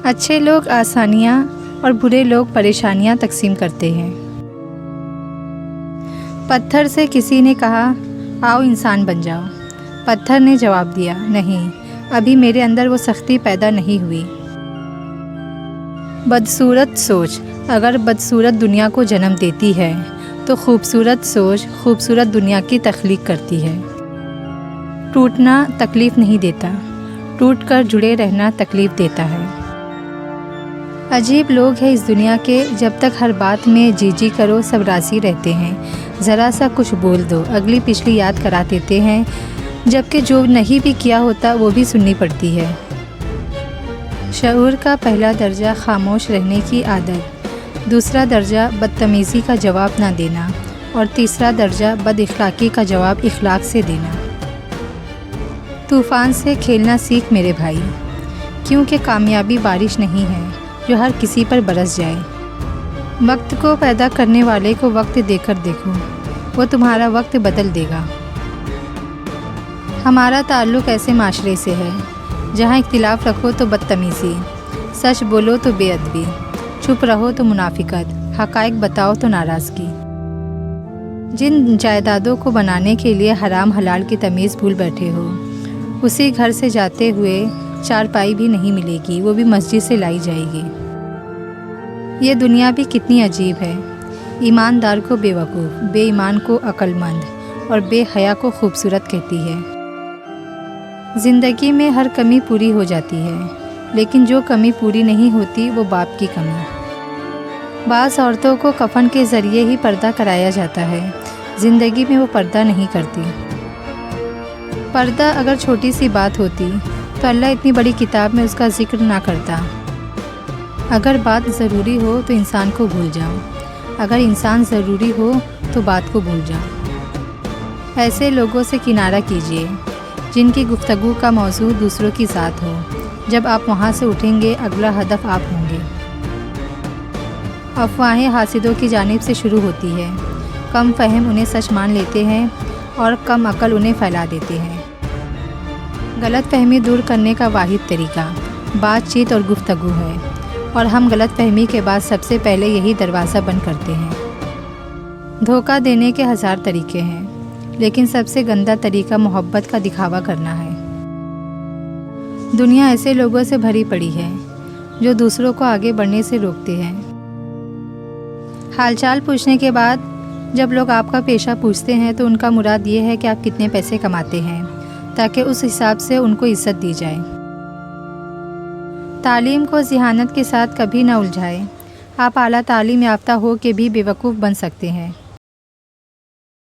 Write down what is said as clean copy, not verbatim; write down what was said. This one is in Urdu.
اچھے لوگ آسانیاں اور برے لوگ پریشانیاں تقسیم کرتے ہیں۔ پتھر سے کسی نے کہا آؤ انسان بن جاؤ۔ پتھر نے جواب دیا نہیں، ابھی میرے اندر وہ سختی پیدا نہیں ہوئی۔ بدصورت سوچ اگر بدصورت دنیا کو جنم دیتی ہے تو خوبصورت سوچ خوبصورت دنیا کی تخلیق کرتی ہے۔ ٹوٹنا تکلیف نہیں دیتا، ٹوٹ کر جڑے رہنا تکلیف دیتا ہے۔ عجیب لوگ ہیں اس دنیا کے، جب تک ہر بات میں جی جی کرو سب راضی رہتے ہیں، ذرا سا کچھ بول دو اگلی پچھلی یاد کرا دیتے ہیں، جبکہ جو نہیں بھی کیا ہوتا وہ بھی سننی پڑتی ہے۔ شعور کا پہلا درجہ خاموش رہنے کی عادت، دوسرا درجہ بدتمیزی کا جواب نہ دینا، اور تیسرا درجہ بد اخلاقی کا جواب اخلاق سے دینا۔ طوفان سے کھیلنا سیکھ میرے بھائی، کیونکہ کامیابی بارش نہیں ہے جو ہر کسی پر برس جائے۔ وقت کو پیدا کرنے والے کو وقت دے کر دیکھو، وہ تمہارا وقت بدل دے گا۔ ہمارا تعلق ایسے معاشرے سے ہے جہاں اختلاف رکھو تو بدتمیزی، سچ بولو تو بے ادبی، چپ رہو تو منافقت، حقائق بتاؤ تو ناراضگی۔ جن جائیدادوں کو بنانے کے لیے حرام حلال کی تمیز بھول بیٹھے ہو، اسی گھر سے جاتے ہوئے چارپائی بھی نہیں ملے گی، وہ بھی مسجد سے لائی جائے گی۔ یہ دنیا بھی کتنی عجیب ہے، ایماندار کو بے وقوف، بے ایمان کو عقل مند اور بے حیا کو خوبصورت کہتی ہے۔ زندگی میں ہر کمی پوری ہو جاتی ہے، لیکن جو کمی پوری نہیں ہوتی وہ باپ کی کمی۔ بعض عورتوں کو کفن کے ذریعے ہی پردہ کرایا جاتا ہے، زندگی میں وہ پردہ نہیں کرتی۔ پردہ اگر چھوٹی سی بات ہوتی تو اللہ اتنی بڑی کتاب میں اس کا ذکر نہ کرتا۔ اگر بات ضروری ہو تو انسان کو بھول جاؤ، اگر انسان ضروری ہو تو بات کو بھول جاؤ۔ ایسے لوگوں سے کنارہ کیجیے جن کی گفتگو کا موضوع دوسروں کی ذات ہو، جب آپ وہاں سے اٹھیں گے اگلا ہدف آپ ہوں گے۔ افواہیں حاسدوں کی جانب سے شروع ہوتی ہے، کم فہم انہیں سچ مان لیتے ہیں اور کم عقل انہیں پھیلا دیتے ہیں۔ غلط فہمی دور کرنے کا واحد طریقہ بات چیت اور گفتگو ہے، اور ہم غلط فہمی کے بعد سب سے پہلے یہی دروازہ بند کرتے ہیں۔ دھوکہ دینے کے ہزار طریقے ہیں، لیکن سب سے گندا طریقہ محبت کا دکھاوا کرنا ہے۔ دنیا ایسے لوگوں سے بھری پڑی ہے جو دوسروں کو آگے بڑھنے سے روکتے ہیں۔ حال چال پوچھنے کے بعد جب لوگ آپ کا پیشہ پوچھتے ہیں تو ان کا مراد یہ ہے کہ آپ کتنے پیسے کماتے ہیں، تاکہ اس حساب سے ان کو عزت دی جائے۔ تعلیم کو ذہانت کے ساتھ کبھی نہ الجھائیں، آپ اعلیٰ تعلیم یافتہ ہو کے بھی بے وقوف بن سکتے ہیں۔